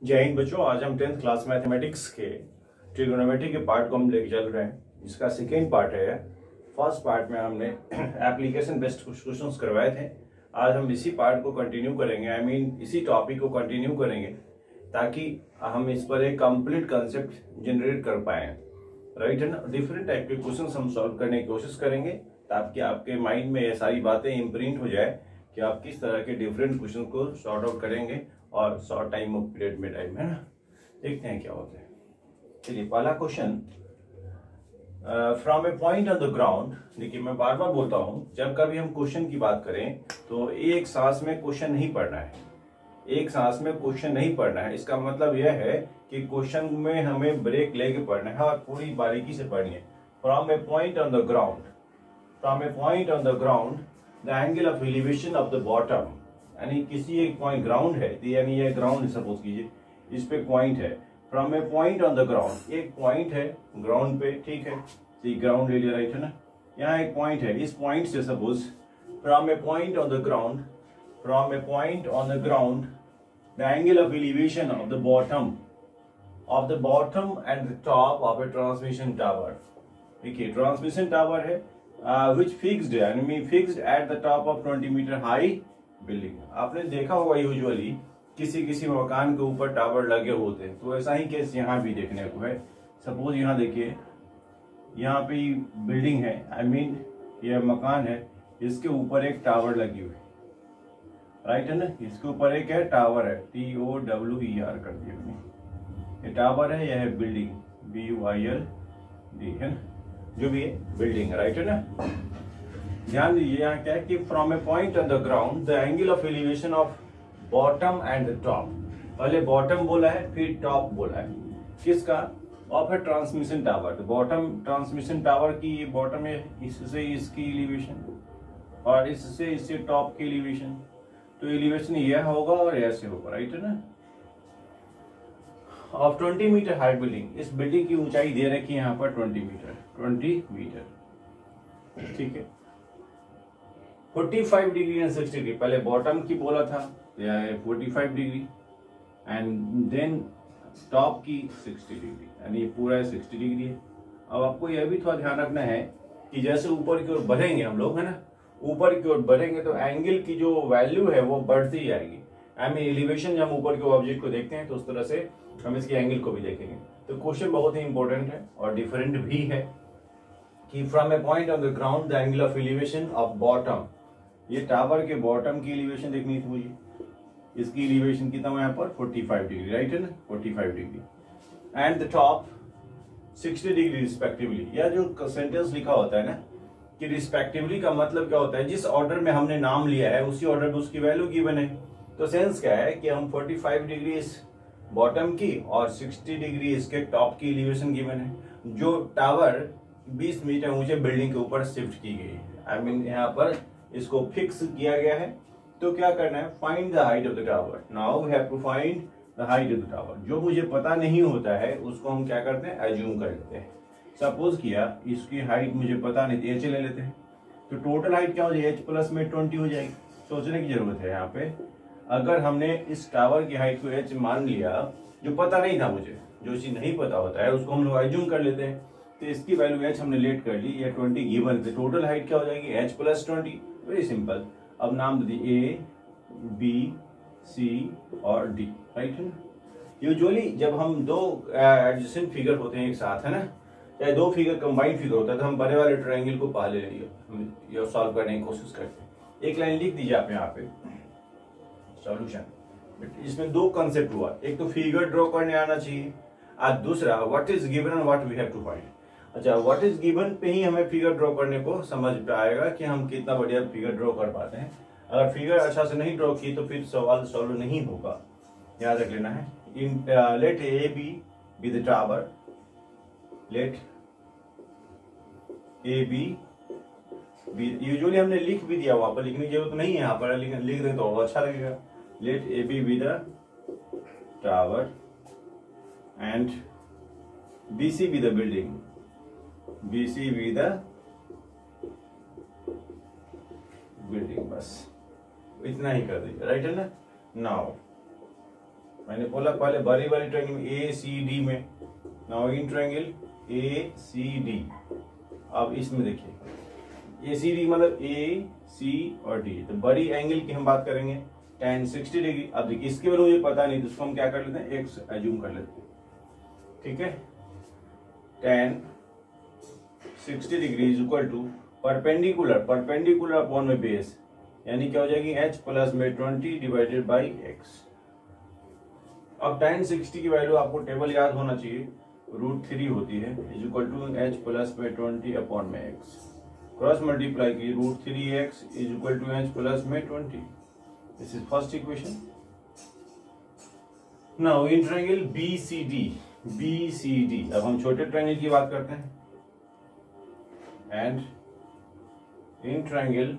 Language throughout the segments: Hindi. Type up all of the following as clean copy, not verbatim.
जय हिंद बच्चों। आज हम 10th क्लास मैथमेटिक्स के ट्रिगोनोमेट्री के पार्ट को हम लेके चल रहे हैं। इसका सेकेंड पार्ट है। फर्स्ट पार्ट में हमने एप्लीकेशन बेस्ड कुछ क्वेश्चंस करवाए थे। आज हम इसी पार्ट को कंटिन्यू करेंगे, इसी टॉपिक को कंटिन्यू करेंगे ताकि हम इस पर एक कंप्लीट कंसेप्ट जनरेट कर पाए। राइट है ना। डिफरेंट टाइप के क्वेश्चन हम सॉल्व करने की कोशिश करेंगे ताकि आपके माइंड में ये सारी बातें इम्प्रिंट हो जाए कि आप किस तरह के डिफरेंट क्वेश्चन को सॉर्ट आउट करेंगे और शॉर्ट टाइम ऑफ पीरियड में टाइम है ना। देखते हैं क्या होता है। चलिए पहला question, from a point on the ground. देखिए मैं बार बार बोलता हूं, जब कभी हम क्वेश्चन की बात करें तो एक सांस में क्वेश्चन नहीं पढ़ना है। एक सांस में क्वेश्चन नहीं पढ़ना है। इसका मतलब यह है कि क्वेश्चन में हमें ब्रेक लेके पढ़ना है और पूरी बारीकी से पढ़नी है। From a point on the ground, from a point on the ground the angle of elevation of the bottom, यानी किसी एक पॉइंट ग्राउंड है, यानी ये ग्राउंड सपोज कीजिए, इस पे पॉइंट है। From a point on the ground, एक पॉइंट है ग्राउंड पे, ठीक है, तो ग्राउंड ले लिया, राइट है ना। यहाँ एक पॉइंट है, इस पॉइंट से suppose from a point on the ground, from a point on the ground the angle of elevation of the bottom and the top of A transmission tower. देखिए ट्रांसमिशन टावर है which fixed, यानी fixed at the top of 20 metre high building. आपने देखा होगा यूजुअली किसी किसी मकान के ऊपर टावर लगे होते हैं, तो ऐसा ही केस यहाँ भी देखने को है। सपोज यहाँ देखिए, यहाँ पे बिल्डिंग है, यह मकान है, इसके ऊपर एक टावर लगी हुई, राइट है ना। इसके ऊपर एक है टावर है, TOWER कर दिया हमने। ये टावर है, यह है बिल्डिंग, BUILD है ना, जो भी है बिल्डिंग, राइट है ना। ध्यान दीजिए यहाँ क्या है कि from a point on the ground the angle of elevation of bottom and the top. पहले बॉटम बोला है, फिर टॉप बोला है, किसका? Of A transmission tower. तो बॉटम ट्रांसमिशन टावर की ये बॉटम है, इससे इसकी एलिवेशन और इससे टॉप की एलिवेशन। तो एलिवेशन यह होगा और ऐसे होगा, राइट है ना। ऑफ 20 मीटर हाइट बिल्डिंग, इस बिल्डिंग की ऊंचाई दे रखी है यहाँ पर 20 मीटर, ठीक है। 45 डिग्री एंड 60 डिग्री, पहले बॉटम की बोला था 45 डिग्री एंड देन टॉप की 60 डिग्री, यानी ये पूरा 60 डिग्री है। अब आपको यह भी थोड़ा ध्यान रखना है कि जैसे ऊपर की ओर बढ़ेंगे हम लोग, है ना, ऊपर की ओर बढ़ेंगे तो एंगल की जो वैल्यू है वो बढ़ती जाएगी। एलिवेशन जब हम ऊपर के ऑब्जेक्ट को देखते हैं तो उस तरह से हम इसकी एंगल को भी देखेंगे। तो क्वेश्चन बहुत ही इंपॉर्टेंट है और डिफरेंट भी है कि from a point on the ground the angle of elevation of bottom, ये टावर के बॉटम की एलिवेशन देखनी थी मुझे। इसकी एलिवेशन कितना है यहाँ पर 45 डिग्री, राइट है ना, 45 degree and the top 60 degree respectively. यह जो सेंटेंस लिखा होता है ना कि रिस्पेक्टिवली का मतलब क्या होता है, जिस ऑर्डर में हमने नाम लिया है उसी ऑर्डर में उसकी वैल्यू गिवन है। तो सेंस क्या है कि हम 45 डिग्री इस बॉटम की और 60 डिग्री इसके टॉप की एलिवेशन गिवन है, जो टावर 20 मीटर ऊंचे बिल्डिंग के ऊपर शिफ्ट की गई है। यहाँ पर इसको फिक्स किया गया है। तो क्या करना है, find the height of the tower. Now we have to find the height of the tower. जो मुझे पता नहीं होता है उसको हम क्या करते हैं, एज्यूम कर लेते हैं। सपोज किया इसकी हाइट मुझे पता नहीं, h ले लेते हैं, तो टोटल हाइट क्या हो जाएगी, h प्लस में 20 हो जाएगी। सोचने की जरूरत है यहाँ पे, अगर हमने इस टावर की हाइट को h मान लिया, जो पता नहीं था मुझे, जो चीज नहीं पता होता है उसको हम लोग एज्यूम कर लेते हैं। तो इसकी वैल्यू h हमने लेट कर ली, ये 20 गिवन थे। टोटल हाइट क्या हो जाएगी, h प्लस 20। Very simple. अब नाम दे दिए A, B, C और D, राइट है ना। यूजुअली जब हम दो एडजेसेंट फिगर होते हैं एक साथ, है ना, चाहे दो फिगर कंबाइंड फिगर होता है, तो हम बड़े वाले ट्रायंगल को पहले ये सॉल्व करने की कोशिश करते हैं। एक लाइन लिख दीजिए आप यहाँ पे, सॉल्यूशन। इसमें दो कंसेप्ट हुआ, एक तो फिगर ड्रॉ करने आना चाहिए और दूसरा what is given and what we have to find. अच्छा, व्हाट इज गिवन पे ही हमें फिगर ड्रॉ करने को समझ में आएगा कि हम कितना बढ़िया फिगर ड्रॉ कर पाते हैं। अगर फिगर अच्छा से नहीं ड्रॉ की तो फिर सवाल सॉल्व नहीं होगा, याद रख लेना है। Let A B the tower, let A B, usually हमने लिख भी दिया, वहां पर लिखने की जरूरत नहीं है, यहाँ पर लिख दें तो अच्छा लगेगा। Let A B the tower and BC be the building, BC be the building, बस इतना ही कर दीजिए, राइट है ना। नाउ मैंने बोला पहले बड़ी वाली ट्रायंगल में ए सी डी में, now in triangle A C D. अब इसमें देखिए ए सी डी मतलब ए सी और डी, तो बड़ी एंगल की हम बात करेंगे tan 60 डिग्री। अब देखिए इसके बारे में मुझे पता नहीं, तो उसको हम क्या कर लेते हैं, एक्स एज्यूम कर लेते हैं, ठीक है। tan 60 degree is equal to perpendicular upon में बेस, यानी क्या हो जाएगी h प्लस में 20 डिवाइडेड बाई x। अब tan 60 की वैल्यू आपको टेबल याद होना चाहिए, √3 होती है, is equal to h plus में 20 अपॉन में x, क्रॉस मल्टीप्लाई की √3x is equal to h plus में 20। This is first equation. Now in triangle BCD, अब हम छोटे ट्रायंगल की बात करते हैं, एंड इन ट्रायंगल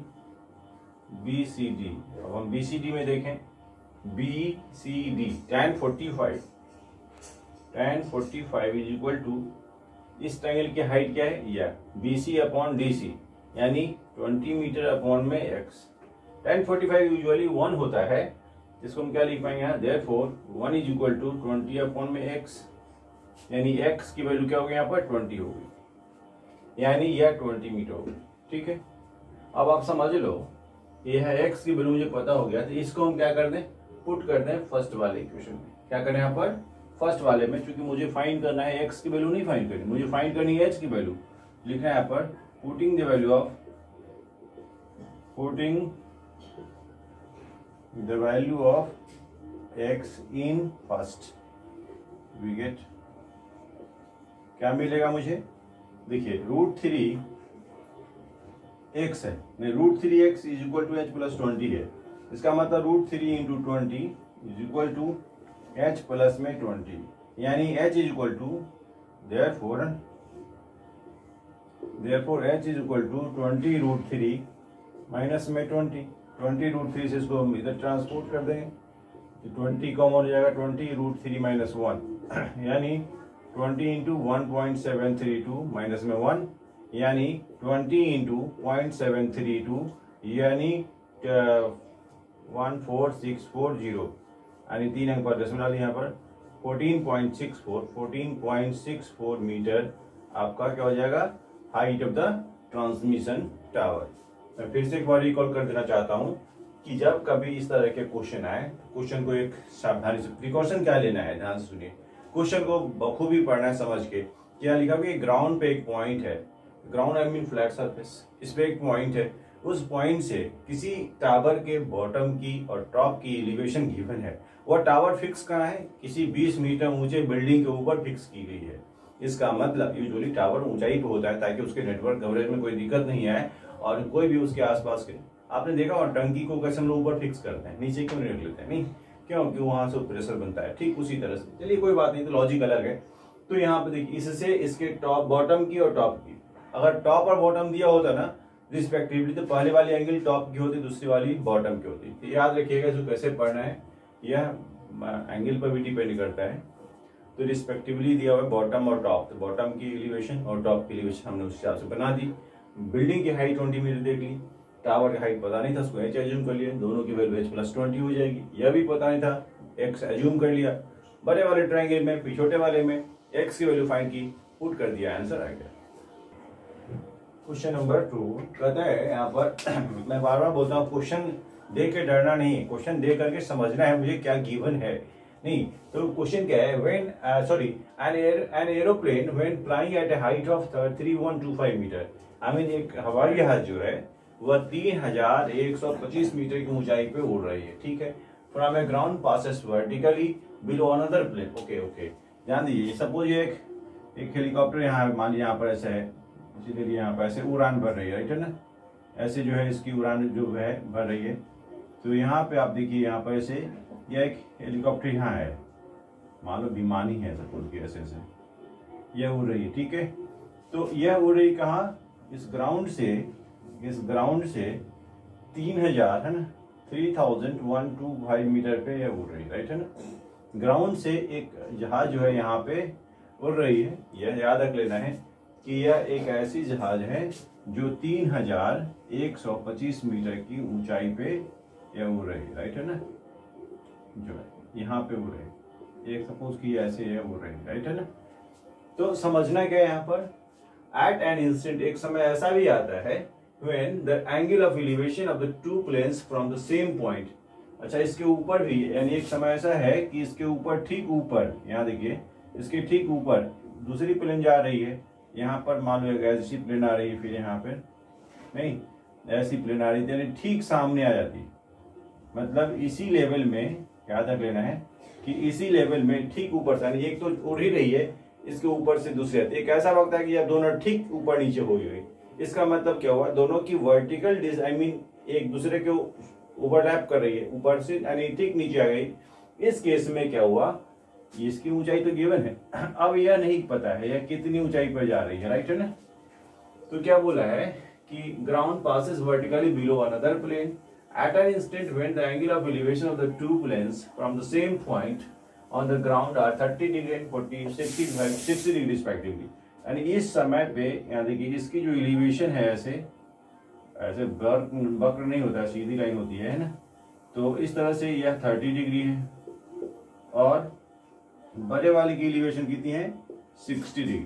BCD, अब हम BCD में देखें, BCD tan 45 is equal to, इस ट्रायंगल की हाइट क्या है, यह BC अपॉन DC, यानी 20 मीटर अपॉन में x। tan 45 यूजुअली 1 होता है, जिसको हम क्या लिख पाएंगे यहाँ, therefore 1 is equal to 20 upon में x, यानी x की वैल्यू क्या होगी यहाँ पर 20 होगी, यानी यह 20 मीटर होगी, ठीक है। अब आप समझ लो ये है x की वैल्यू मुझे पता हो गया, तो इसको हम क्या कर दें, पुट कर दें फर्स्ट वाले इक्वेशन में। क्या करें यहाँ पर, फर्स्ट वाले में, क्योंकि मुझे फाइंड करना है x की वैल्यू नहीं फाइंड करनी, मुझे फाइंड करनी है h की वैल्यू। लिखना है यहाँ पर putting the value of x in first, we get, क्या मिलेगा मुझे, देखिए √3 x है, नहीं √3x is equal to h plus 20 है, इसका मतलब √3 into 20 is equal to h plus में 20, यानी h is equal to, therefore h is equal to 20 √3 minus में 20 √3 से इसको हम इधर ट्रांसपोर्ट कर देंगे, तो 20 कम हो जाएगा, 20 √3 माइनस 1, यानी 20 इंटू 1.732 माइनस में 1, यानी 20 इंटू 0.732, यानी 14640, यानी 3 अंक पर दशमलव यहाँ पर 14.64 मीटर आपका क्या हो जाएगा, height of the transmission tower. मैं फिर से एक बार रिकॉल कर देना चाहता हूँ कि जब कभी इस तरह के क्वेश्चन आए, क्वेश्चन को एक सावधानी से, प्रिकॉशन क्या लेना है, ध्यान से सुनिए, क्वेश्चन को बखूबी पढ़ना है समझ के। क्या लिखा कि ग्राउंड पे एक पॉइंट है, ground I mean flat surface, इस पे एक पॉइंट है, उस पॉइंट से किसी टावर के बॉटम की और टॉप की एलिवेशन गिवन है, वह टावर फिक्स कहाँ है, किसी 20 मीटर ऊंचे बिल्डिंग के ऊपर फिक्स की गई है। इसका मतलब यूजुअली टावर ऊंचाई पे होता है ताकि उसके नेटवर्क कवरेज में कोई दिक्कत नहीं आए और कोई भी उसके आसपास के, आपने देखा और टंकी को कैसे हम लोग ऊपर फिक्स करते हैं, नीचे क्यों नहीं रख लेते हैं, नहीं क्योंकि वहां से प्रेशर बनता है, ठीक उसी तरह से। चलिए कोई बात नहीं, तो लॉजिक अलग है। तो यहाँ पे देखिए इससे इसके टॉप बॉटम की और टॉप की, अगर टॉप और बॉटम दिया होता ना रिस्पेक्टिवली, तो पहले वाली एंगल टॉप की होती, दूसरी वाली बॉटम की होती। तो याद रखिएगा इसको कैसे पढ़ना है, यह एंगल पर भी डिपेंड करता है। तो रिस्पेक्टिवली दिया हुआ है बॉटम और टॉप, तो बॉटम की एलिवेशन और टॉप की एलिवेशन हमने उस हिसाब से बना दी। बिल्डिंग की हाइट 20 मीटर देख ली, टावर की हाइट पता नहीं था, उसको h एज्यूम कर लिया, दोनों की वैल्यू h प्लस 20 हो जाएगी, यह भी पता नहीं था, x एज्यूम कर लिया। बड़े वाले ट्रायंगल में फिर छोटे वाले में x की वैल्यू फाइंड की, पुट कर दिया, आंसर आ गया। क्वेश्चन नंबर 2 कहता है यहाँ पर मैं बार बार बोलता हूँ क्वेश्चन दे के डरना नहीं है, क्वेश्चन दे करके समझना है मुझे क्या गिवन है, नहीं तो क्वेश्चन क्या है, when an aeroplane when flying at a height of 3125 metre, I mean एक हवाई जहाज जो है वह 3125 मीटर की ऊंचाई पे उड़ रही है, ठीक है। From a ground passes vertically below another plane, okay ध्यान दीजिए, सपोज ये एक हेलीकॉप्टर यहाँ मान लीजिए यहाँ पर ऐसे है, इसीलिए यहाँ पर ऐसे उड़ान भर रही है, राइट है ना, ऐसे जो है इसकी उड़ान जो है भर रही है। तो यहाँ पे आप देखिए यहाँ पर ऐसे यह एक हेलीकॉप्टर यहाँ है, मान लो विमान ही है सपोज की, ऐसे ऐसे यह उड़ रही है, ठीक है। तो यह उड़ रही कहाँ, इस ग्राउंड से 3000 है ना, 3125 मीटर पे यह उड़ रही है, राइट है ना। ग्राउंड से एक जहाज जो है यहाँ पे उड़ रही है, यह याद रख लेना है कि यह एक ऐसी जहाज है जो 3125 मीटर की ऊंचाई पे यह उड़ रही है, राइट है ना, जो है यहाँ पे उड़ रही है। एक सपोज की ऐसे है वो रही, राइट है ना। तो समझना क्या है यहाँ पर, एट एन इंस्टेंट, एक समय ऐसा भी आता है when the angle of elevation of the two planes from the same point। अच्छा, इसके ऊपर भी, यानी एक समय ऐसा है कि इसके ऊपर ठीक ऊपर, यहाँ देखिए इसके ठीक ऊपर दूसरी प्लेन जा रही है, यहाँ पर मान लो ऐसी प्लेन आ रही है, फिर यहाँ पे नहीं ऐसी प्लेन आ रही थी, यानी ठीक सामने आ जाती है। मतलब इसी लेवल में क्या तक लेना है कि इसी लेवल में ठीक ऊपर से, यानी एक तो उड़ ही रही है, इसके ऊपर से दूसरे, एक ऐसा वक्त है कि जब दोनों ठीक ऊपर नीचे हो गई। इसका मतलब क्या हुआ, दोनों की वर्टिकल एक दूसरे के ओवरलैप कर रही है ऊपर से, यानी ठीक नीचे आ गई। इस केस में क्या हुआ, इसकी ऊंचाई तो गिवन है, अब यह नहीं पता है यह कितनी ऊंचाई पर जा रही है, राइट है ना। तो क्या बोला है कि ground passes vertically below another plane at an instant when the angle of elevation of the two planes from the same point on the ground are 30 degree and 60 degree respectively। यानी इस समय पे यहाँ देखिए इसकी जो एलिवेशन है, ऐसे ऐसे वक्र नहीं होता, सीधी लाइन होती है ना। तो इस तरह से यह 30 डिग्री है और बड़े वाले की एलिवेशन कितनी है, 60 डिग्री,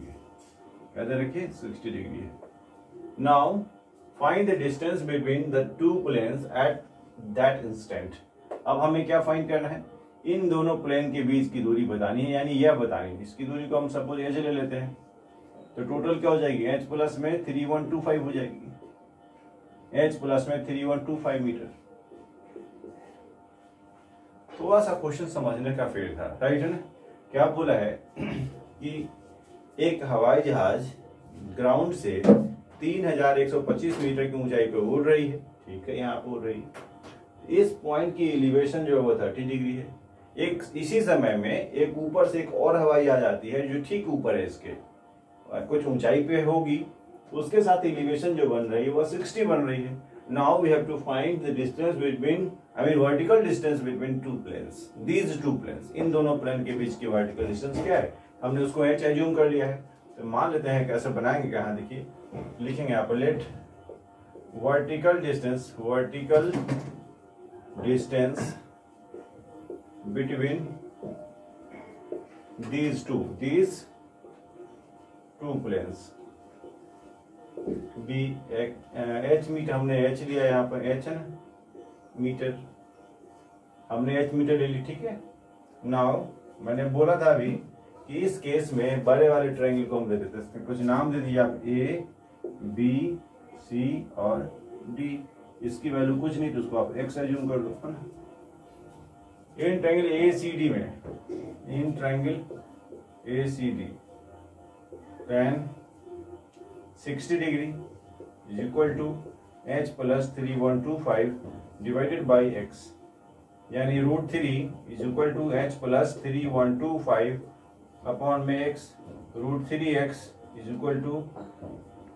कहते रखिए 60 डिग्री है। Now find the distance between the two planes at that instant. अब हमें क्या फाइंड करना है, इन दोनों प्लेन के बीच की दूरी बतानी है, यानी यह बतानी है। इसकी दूरी को हम सपोज एच ले लेते हैं, तो टोटल क्या हो जाएगी, एच प्लस में 3125 हो जाएगी, एच प्लस में 3125 मीटर। थोड़ा सा क्वेश्चन समझने का फेल था, राइट है ना। क्या बोला है कि एक हवाई जहाज ग्राउंड से 3125 मीटर की ऊंचाई पे उड़ रही है, ठीक है, यहाँ पे उड़ रही है। इस पॉइंट की एलिवेशन जो है वो 30 डिग्री है। एक इसी समय में एक ऊपर से एक और हवाई आ जाती है जो ठीक ऊपर है, इसके कुछ ऊंचाई पे होगी, उसके साथ एलिवेशन जो बन रही है वो 60 बन रही है। Now we have to find the distance between, vertical distance between two planes, these two planes, इन दोनों प्लेन के बीच की वर्टिकल डिस्टेंस क्या है, हमने उसको एच एज्यूम कर लिया है। तो मान लेते हैं कैसे बनाएंगे, कहाँ देखिए लिखेंगे यहाँ पर, let vertical distance between these two planes be H metre, हमने एच लिया यहाँ पर, एच है ना मीटर, हमने एच मीटर ले ली, ठीक है। नाउ मैंने बोला था अभी कि इस केस में बड़े वाले ट्रायंगल को हम दे देते हैं, इसमें कुछ नाम दे दीजिए आप, ए बी सी और डी। इसकी वैल्यू कुछ नहीं तो उसको आप एक्स एज्यूम कर दो, है ना। इन ट्रायंगल ए सी डी में, in triangle A C D tan 60 degree is equal to H plus 3125 divided by X, यानी √3 is equal to H plus 3125 upon में X, √3x is equal to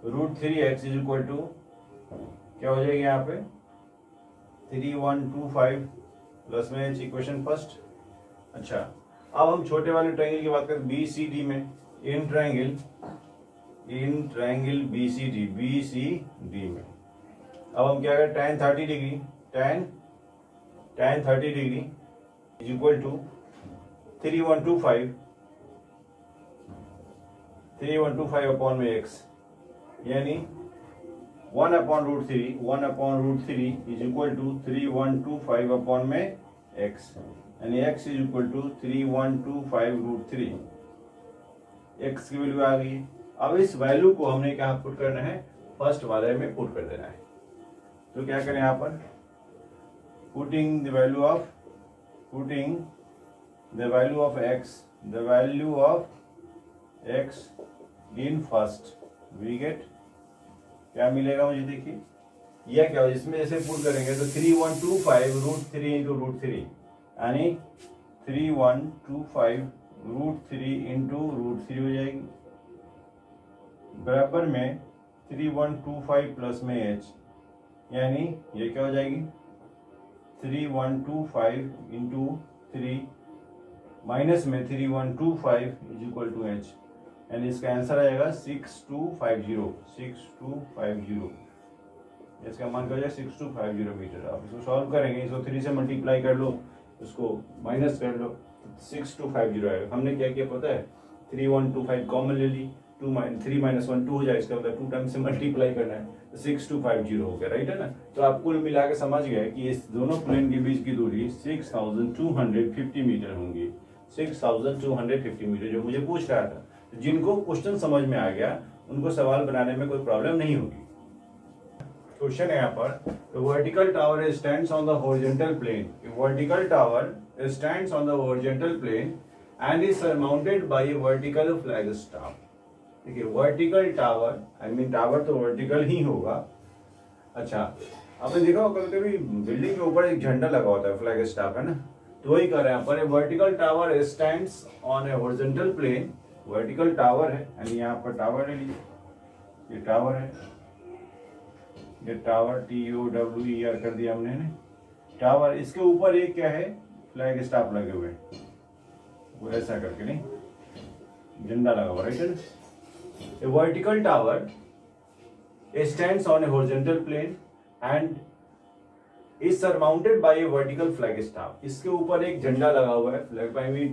√3x is equal to क्या हो जाएगी यहाँ पे 3125 प्लस में एच, इक्वेशन फर्स्ट। अच्छा, अब हम छोटे वाले ट्रायंगल की बात करें, बी सी डी में, in triangle B C D में अब हम क्या करें, tan 30 degree, tan 30 degree is equal to 3125 upon में एक्स, यानी 1 अपॉन √3 इज इक्वल टू 3125 अपॉन में एक्स, यानी x is equal to 3125 √3। x की वैल्यू आ गई। अब इस वैल्यू को हमने कहाँ पुट करना है, फर्स्ट वाले में पुट कर देना है। तो क्या करें यहाँ पर, putting the value of x in first, we get क्या मिलेगा मुझे, देखिए यह क्या हो, इसमें जैसे पुट करेंगे तो 3125 √3 इंटू √3, यानी 3125 √3 इंटू √3 हो जाएगी, बराबर में 3125 प्लस में h, यानी ये क्या हो जाएगी 3125 इंटू 3 माइनस में 3125 इज इक्वल टू h, यानी इसका आंसर आएगा 6250। इसका मान क्या हो जाएगा 6250 मीटर। आप इसको सॉल्व करेंगे, इसको 3 से मल्टीप्लाई कर लो, इसको माइनस कर लो, 6250 आएगा। हमने क्या किया पता है, 3125 कॉमन ले ली, 3 माइनस 1 2 हो जाए, इसका मतलब 2 टाइम से मल्टीप्लाई करना है, तो 6250 हो गया, राइट है ना। तो आप कुल मिला के समझ गए कि इस दोनों प्लेन के बीच की दूरी 6250 मीटर होंगी, 6250 मीटर जो मुझे पूछ रहा था। तो जिनको क्वेश्चन समझ में आ गया उनको सवाल बनाने में कोई प्रॉब्लम नहीं होगी। क्वेश्चन है यहाँ पर, vertical tower stands on the horizontal plane, vertical tower stands on the horizontal plane and is surmounted by a vertical flag staff. देखिए vertical tower, I mean tower तो वर्टिकल ही होगा। अच्छा, आपने देखा होगा कभी बिल्डिंग के ऊपर एक झंडा लगा होता है, फ्लैग स्टाफ है ना, तो वही कर रहे हैं पर vertical tower stands on a horizontal plane, vertical tower है, यानी यहाँ पर टावर ले लीजिए, ये टावर है, ये टावर TOWER कर दिया हमने ना, टावर, इसके ऊपर एक क्या है, फ्लैग स्टाफ लगे हुए, वो ऐसा करके नहीं, झंडा लगा हुआ, राइट है ना। A vertical tower stands on a horizontal plane and is surmounted by a vertical flag staff. इसके ऊपर एक झंडा लगा हुआ है, फ्लैग आई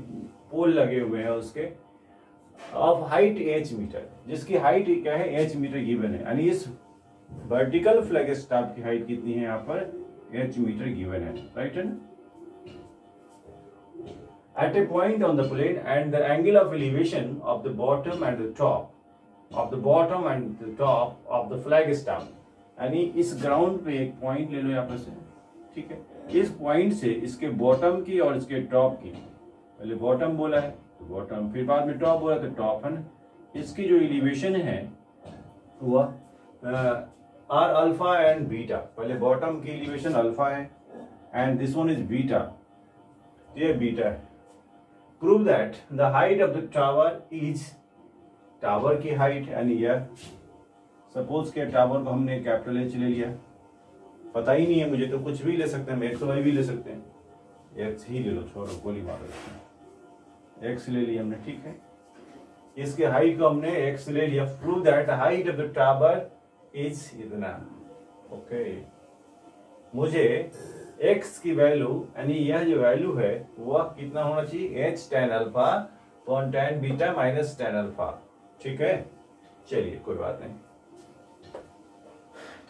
पोल लगे हुए हैं उसके, ऑफ हाइट h मीटर, जिसकी हाइट क्या है h मीटर गिवन है, यानी इस वर्टिकल फ्लैग स्टाफ की हाइट कितनी है यहाँ पर, h मीटर गिवन है, राइट है ना। At a point on the plane and the angle of elevation of the bottom and the top of the bottom and the top of the flag staff, यानी इस ग्राउंड पे एक पॉइंट ले लो यहाँ पर से, ठीक है, इस पॉइंट से इसके बॉटम की और इसके टॉप की, पहले बॉटम बोला है तो बॉटम, फिर बाद में टॉप बोला तो टॉप है ना, इसकी जो एलिवेशन है वो आर अल्फा एंड बीटा, पहले बॉटम की एलिवेशन अल्फा है and this one is beta, ये बीटा है। Prove that the height of the tower is, tower की हाइट यानी यह, सपोज के टावर को हमने कैपिटल H ले लिया, पता ही नहीं है मुझे तो कुछ भी ले सकते हैं, x y भी ले सकते हैं, x ही ले लो, छोड़ो गोली मारो, x ले लिया हमने, ठीक है, इसके हाइट को हमने x ले लिया। Prove that height of the tower is इतना, ओके, मुझे x की वैल्यू यानी यह जो वैल्यू है वह कितना होना चाहिए, h tan alpha upon tan beta minus tan alpha, ठीक है। चलिए कोई बात नहीं,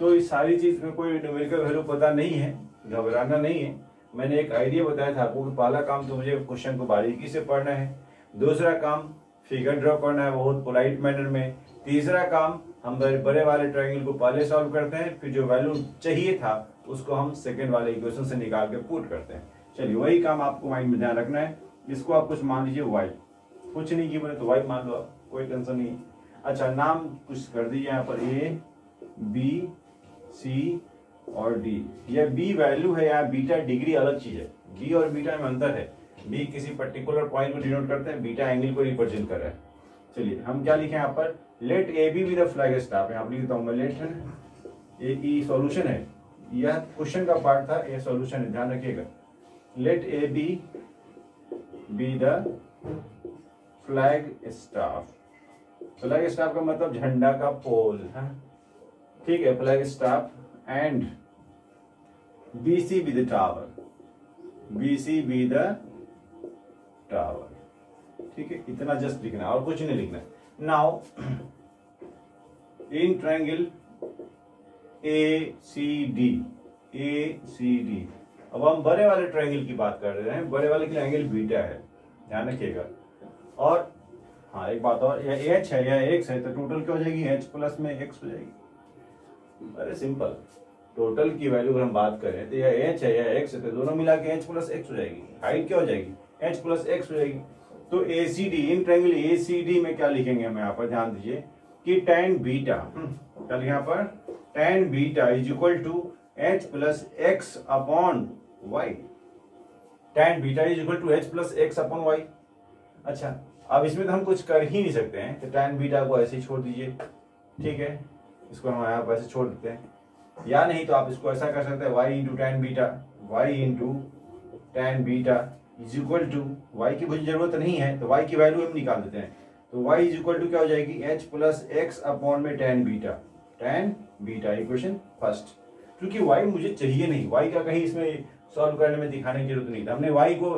तो इस सारी चीज में कोई न्यूमेरिकल वैल्यू पता नहीं है, घबराना नहीं है। मैंने एक आइडिया बताया था आपको कि पहला काम तो मुझे क्वेश्चन को बारीकी से पढ़ना है, दूसरा काम फिगर ड्रॉ करना है बहुत पोलाइट मैनर में, तीसरा काम हम बड़े वाले ट्रायंगल को पहले सॉल्व करते हैं, फिर जो वैल्यू चाहिए था उसको हम सेकेंड वाले इक्वेशन से निकाल के पुट करते हैं। चलिए वही काम आपको माइंड में ध्यान रखना है। इसको आप कुछ मान लीजिए y, कुछ नहीं की बोले तो y मान लो आप, कोई टेंशन नहीं। अच्छा नाम कुछ कर दीजिए यहाँ पर A B C और D, यह B वैल्यू है, यहाँ बीटा डिग्री अलग चीज है, B और बीटा में अंतर है, B किसी पर्टिकुलर पॉइंट को डिनोट करते हैं, बीटा एंगल को रिप्रेजेंट कर रहा है। चलिए हम क्या लिखे यहाँ पर, let A B with the flagstaff, यहाँ पर लिखता हूँ मैं, लेट है ए सॉल्यूशन है, यह क्वेश्चन का पार्ट था, यह सॉल्यूशन है, ध्यान रखिएगा। Let A B the flagstaff, flagstaff का मतलब झंडा का पोल है, ठीक है, flagstaff, and BC be the tower, BC be the tower, ठीक है, इतना जस्ट लिखना है और कुछ नहीं लिखना है। नाउ इन ट्रायंगल ACD, अब हम बड़े वाले ट्रायंगल की बात कर रहे हैं, बड़े वाले के लिए एंगल बीटा है, ध्यान रखिएगा। और हाँ एक बात और, यह H है या X है तो टोटल क्या हो जाएगी, H प्लस में X हो जाएगी, अरे सिंपल, टोटल की वैल्यू अगर हम बात करें तो यह H है या X है तो दोनों मिला के H प्लस X हो जाएगी, हाइट क्या हो जाएगी, H प्लस X हो जाएगी। तो ACD, इन ट्रायंगल ACD में क्या लिखेंगे हम यहाँ पर, ध्यान दीजिए कि tan बीटा, क्या लिखे यहाँ पर, tan beta is equal to H plus X upon Y, tan beta is equal to H plus X upon Y। अच्छा अब इसमें तो हम कुछ कर ही नहीं सकते हैं, तो tan बीटा को ऐसे ही छोड़ दीजिए, ठीक है, इसको हम यहाँ पर ऐसे छोड़ देते हैं, या नहीं तो आप इसको ऐसा कर सकते हैं, y into tan beta, y into tan beta is equal to, y की मुझे जरूरत नहीं है तो y की वैल्यू हम निकाल देते हैं, तो y इज इक्वल टू क्या हो जाएगी, h प्लस x अपॉन में tan बीटा, इक्वेशन फर्स्ट। क्योंकि y मुझे चाहिए नहीं, y का कहीं इसमें सॉल्व करने में दिखाने की जरूरत नहीं था, हमने y को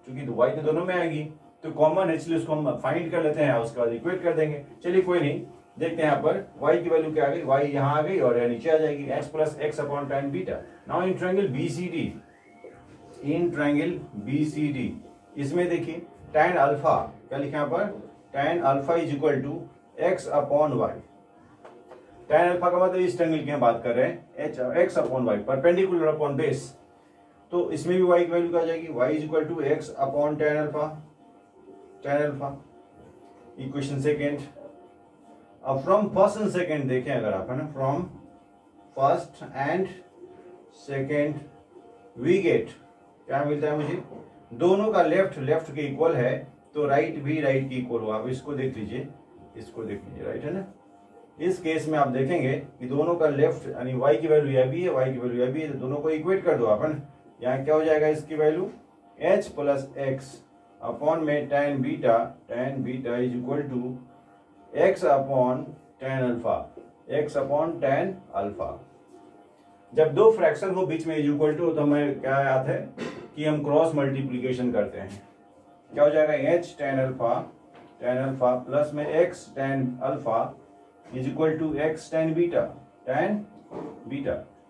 क्योंकि तो y तो दोनों में आएगी, तो कॉमन है इसलिए उसको हम फाइंड कर लेते हैं, उसके बाद इक्वेट कर देंगे। चलिए कोई नहीं, देखते हैं यहाँ पर y की वैल्यू क्या आ गई, y यहाँ आ गई और यह नीचे आ जाएगी, x plus x upon tan beta. Now in triangle BCD, in triangle BCD इसमें देखिए tan अल्फा क्या लिखा यहाँ पर, tan alpha is equal to x upon y। tan alpha का मतलब इस ट्रायंगल की हम बात कर रहे हैं, x upon y perpendicular upon base, तो इसमें भी y की वैल्यू क्या आ जाएगी, y is equal to x upon tan alpha. Equation second. अब फ्रॉम फर्स्ट एंड सेकेंड देखें अगर आप, है ना, from first and second we get क्या मिलता है मुझे, दोनों का लेफ्ट के इक्वल है तो राइट भी राइट की इक्वल हुआ। अब इसको देख लीजिए, राइट है ना। इस केस में आप देखेंगे कि दोनों का लेफ्ट यानी y की वैल्यू यह भी है, y की वैल्यू यह भी है, तो दोनों को इक्वेट कर दो आप, है ना। यहाँ क्या हो जाएगा इसकी value, h plus x upon में tan beta is equal to x upon tan alpha. जब दो फ्रैक्शन हो बीच में इज इक्वल टू, तो हमें क्या याद है कि हम क्रॉस मल्टीप्लीकेशन करते हैं। क्या हो जाएगा, h tan अल्फा प्लस में x tan alpha is equal to x tan beta.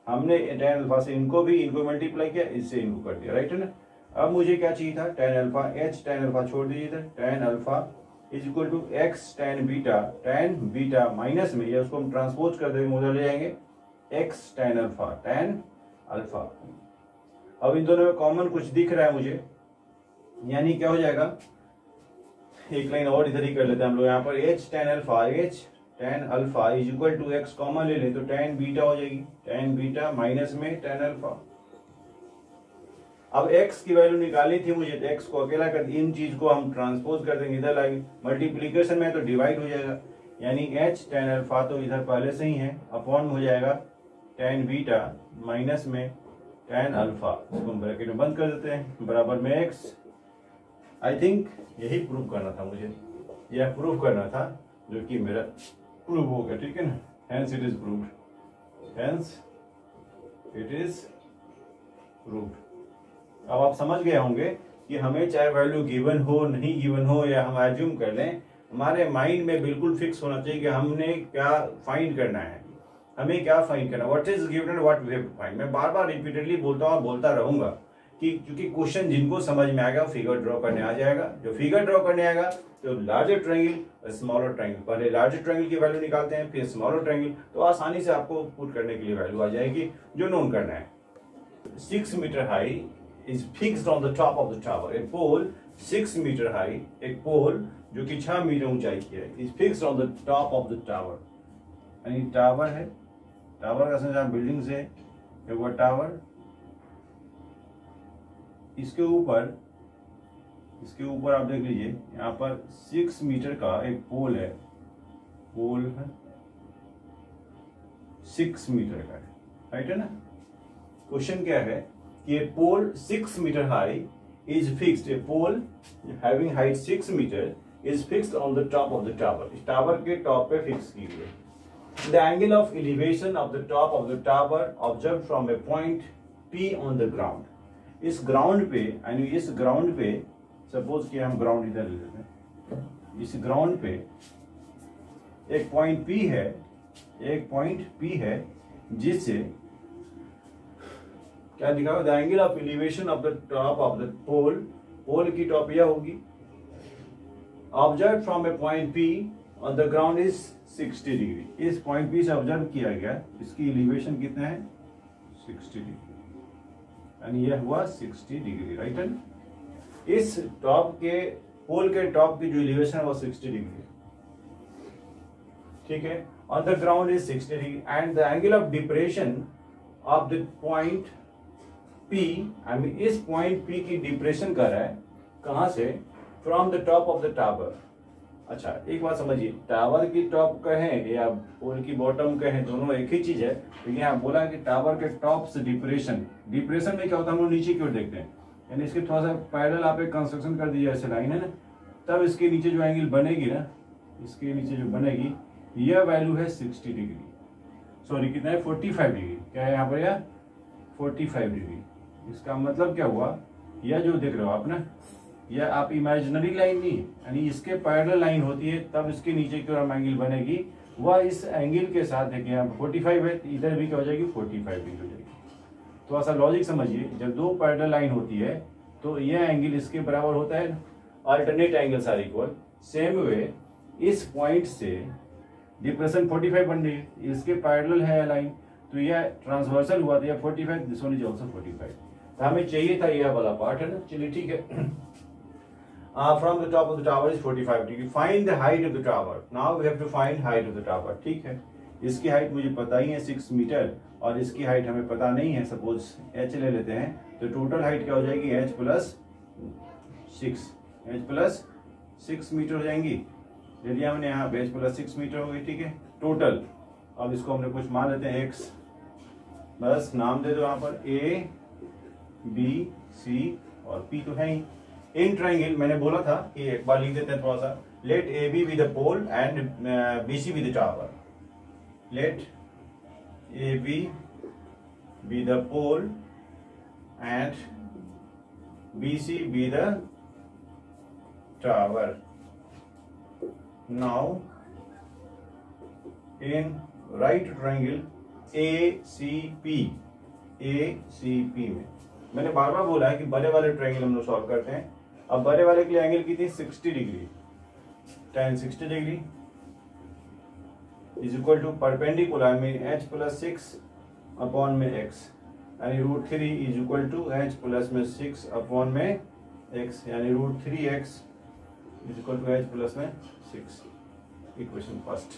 हमने tan अल्फा से इनको मल्टीप्लाई किया, इससे इनको कर दिया, राइट है ना। अब मुझे क्या चाहिए था, tan alpha, h tan alpha छोड़ दीजिए इधर, tan alpha is equal to x tan beta minus में, या उसको हम ट्रांसपोज कर देंगे, उधर ले जाएंगे x tan अल्फा। अब इन दोनों में कॉमन कुछ दिख रहा है मुझे, यानी क्या हो जाएगा, एक लाइन और इधर ही कर लेते हैं हम लोग, यहाँ पर h tan alpha is equal to x common ले लें तो tan बीटा हो जाएगी, tan बीटा माइनस में tan अल्फा। अब x की वैल्यू निकालनी थी मुझे, तो x को अकेला कर, इन चीज को हम ट्रांसपोज कर देंगे, इधर लाएंगे, मल्टीप्लीकेशन में तो डिवाइड हो जाएगा, यानी h tan अल्फा तो इधर पहले से ही है, अपॉन हो जाएगा tan बीटा माइनस में tan अल्फा, इसको हम ब्रैकेट में बंद कर देते हैं, बराबर में x। आई थिंक यही प्रूव करना था मुझे, यह प्रूव करना था, जो कि मेरा प्रूव हो गया, ठीक है ना। Hence it is proved. अब आप समझ गए होंगे कि हमें चाहे वैल्यू गिवन हो नहीं गिवन हो, या हम एज्यूम कर लें, हमारे माइंड में बिल्कुल फिक्स होना चाहिए कि हमने क्या फाइंड करना है, हमें क्या फाइंड करना है, what is given and what we have to find. मैं बार बार रिपीटेडली बोलता हूँ, बोलता रहूंगा कि क्योंकि क्वेश्चन जिनको समझ में आएगा फिगर ड्रॉ करने आ जाएगा, जो फिगर ड्रॉ करने आएगा तो लार्जर ट्रायंगल स्मॉलर ट्रायंगल, पहले लार्जर ट्रायंगल की वैल्यू निकालते हैं, फिर स्मॉलर ट्रायंगल, तो आसानी से आपको पुट करने के लिए वैल्यू आ जाएगी जो नोन करना है। 6 metre high is fixed on the top of the tower. A pole 6 meter high, एक पोल जो कि 6 मीटर ऊंचाई की है, is fixed on the top of the tower. यानी टावर है, टावर का समझा बिल्डिंग से, एक वो टावर, इसके ऊपर आप देख लीजिए, यहाँ पर 6 मीटर का एक पोल है, 6 मीटर का है, राइट है ना। क्वेश्चन क्या है कि a pole 6 meter high is fixed, a pole having height 6 meter is fixed on the top of the tower, इस टावर के टॉप पे फिक्स की हुई है। The angle of elevation of the top of the tower observed from a point P on the ground, इस ग्राउंड पे, यानी इस ग्राउंड पे, सपोज कि हम ग्राउंड इधर ले लेते हैं, इस ग्राउंड पे एक पॉइंट P है, जिससे क्या लिखा हुआ, the angle of elevation of the top of the pole की टॉप यह होगी, observe from a point P on the ground is 60 degree. इस पॉइंट P से ऑब्जर्व किया गया, इसकी एलिवेशन कितना है, 60 डिग्री, यानी यह हुआ 60 डिग्री, राइट है। इस टॉप के पोल के टॉप की जो एलिवेशन है वो 60 डिग्री, ठीक है। On the ground is 60 degree and the angle of depression of the point P, इस पॉइंट P की डिप्रेशन कर रहा है, कहां से, from the top of the tower. अच्छा एक बात समझिए, टावर की टॉप कहें या पोल की बॉटम कहें, दोनों एक ही चीज है, लेकिन यहाँ बोला कि टावर के टॉप से डिप्रेशन में क्या होता है, हम लोग नीचे की ओर देखते हैं, यानी इसके थोड़ा सा पैरेलल आप एक कंस्ट्रक्शन कर दीजिए, ऐसे लाइन है ना, तब इसके नीचे जो एंगल बनेगी ना, इसके नीचे जो बनेगी, यह वैल्यू है 60 डिग्री, सॉरी कितना है, 45 डिग्री, क्या है यहाँ पर, यह 45 डिग्री। इसका मतलब क्या हुआ, यह जो देख रहे हो आप ना, यह आप इमेजिनरी लाइन नहीं है, यानी इसके पैरेलल लाइन होती है तब इसके नीचे की ओर एंगल बनेगी, वह इस एंगल के साथ देखिए यहाँ 45 है, इधर भी क्या हो जाएगी 45 डिग्री हो जाएगी। तो ऐसा लॉजिक समझिए, जब दो पैरेलल लाइन होती है तो यह एंगल इसके बराबर होता है, alternate angles are equal. Same way इस पॉइंट से डिप्रेशन 45 बन रही है, इसके पैरेलल है लाइन, तो यह ट्रांसवर्सल हुआ था, यह 45, दिस वन इज आल्सो 45। तो हमें चाहिए था यह वाला पार्ट है ना, चलिए ठीक है। From the top of the tower is 45 degree. Find the height of the tower. Now we have to find height of the tower. ठीक है, इसकी हाइट मुझे पता ही है 6 मीटर, और इसकी हाइट हमें पता नहीं है, सपोज h ले लेते हैं, तो टोटल हाइट क्या हो जाएगी h प्लस 6 मीटर हो जाएंगी। ले लिया हमने यहाँ h प्लस 6 मीटर हो गई, ठीक है टोटल। अब इसको हमने कुछ मान लेते हैं x, बस नाम दे दो यहाँ पर a b c और p तो है ही। इन ट्राइंगल मैंने बोला था कि एक बार लिख देते हैं थोड़ा सा, let A B be the pole and B C be the tower. Let A B the pole and B C be the tower. Now in right triangle A C P में मैंने बार बार बोला है कि बड़े वाले ट्राइंगल हम लोग सॉल्व करते हैं। अब बड़े वाले के लिए एंगल कितनी 60 degree, tan 60 degree is equal to perpendicular में h प्लस 6 अपॉन में x, यानी √3 is equal to h plus में 6 अपॉन में x, यानी √3x is equal to h plus में 6। इक्वेशन फर्स्ट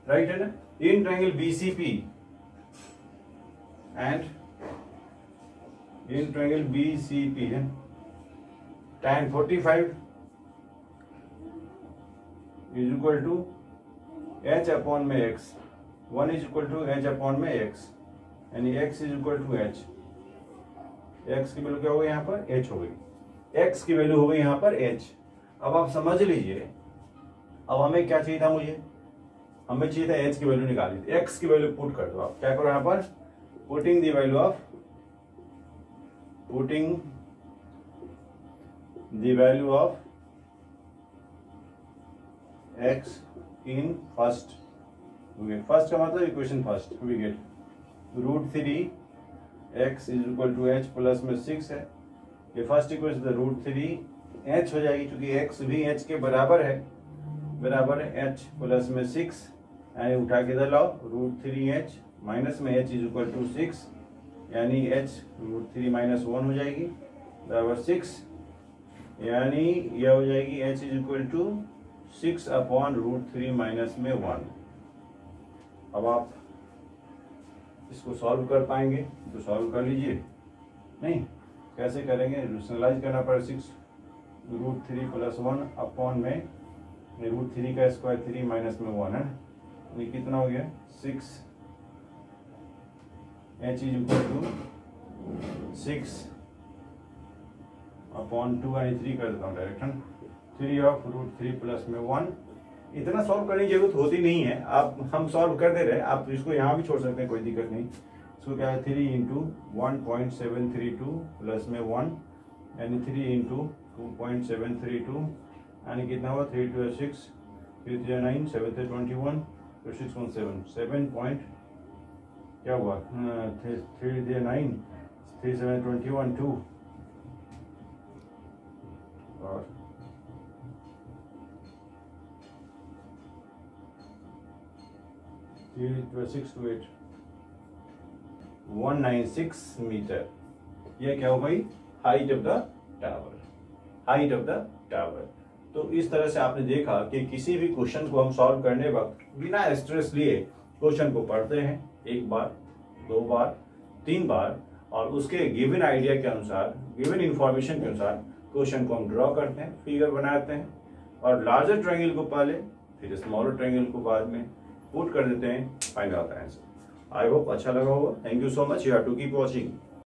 राइट है ना। In triangle BCP and in triangle BCP है, tan 45 is equal to h upon में x, 1 is equal to h upon में x, यानी x is equal to h। x की वैल्यू क्या हो गई यहाँ पर h हो गई, x की वैल्यू हो गई यहाँ पर h। अब आप समझ लीजिए, अब हमें क्या चाहिए था, मुझे हमें चाहिए था h की वैल्यू निकाली थी, x की वैल्यू पुट कर दो। आप क्या करो यहाँ पर, putting the value of x in first, first का मतलब equation first, we get √3x is equal to h plus में 6 है, ये फर्स्ट इक्वेशन √3h हो जाएगी, क्योंकि x भी h के बराबर है h प्लस में 6, यानी उठा के इधर लाओ, √3h माइनस में h इज इक्वल टू 6, यानी h √3 माइनस 1 हो जाएगी बराबर 6, यानी यह हो जाएगी h is equal to 6 upon √3 minus में 1। अब आप इसको सॉल्व कर पाएंगे तो सॉल्व कर लीजिए, नहीं कैसे करेंगे, रेशनलाइज करना पड़ेगा। 6 √3 प्लस 1 अपॉन में √3 का स्क्वायर 3 माइनस में 1 है, ये कितना हो गया 6, h is equal to 6 upon 2, यानी 3 कर देता हूँ डायरेक्ट, 3 ऑफ √3 प्लस में 1। इतना सॉल्व करने की जरूरत होती नहीं है, आप हम सॉल्व कर दे रहे हैं, आप इसको यहाँ भी छोड़ सकते हैं, कोई दिक्कत नहीं। इसको क्या है 3 इंटू 1.732 प्लस में 1, यानी 3 इंटू 2.732, यानी कितना हुआ 3 2 6, 3 3 9, 7 3 21, तो 6 1 7, 7 पॉइंट क्या हुआ 3 3 9, 3 7 21 2 और 6 to 8 196 मीटर। यह क्या हो गई height of the tower, height of the tower. तो इस तरह से आपने देखा कि किसी भी क्वेश्चन को हम सॉल्व करने वक्त बिना स्ट्रेस लिए क्वेश्चन को पढ़ते हैं, एक बार, दो बार, 3 बार, और उसके गिवन आइडिया के अनुसार, गिवन इंफॉर्मेशन के अनुसार क्वेश्चन को हम ड्रॉ करते हैं, फिगर बनाते हैं, और लार्जर ट्रायंगल को पहले फिर स्मॉलर ट्रायंगल को बाद में पुट कर देते हैं, find out answer. I hope अच्छा लगा होगा। Thank you so much, you have to keep watching.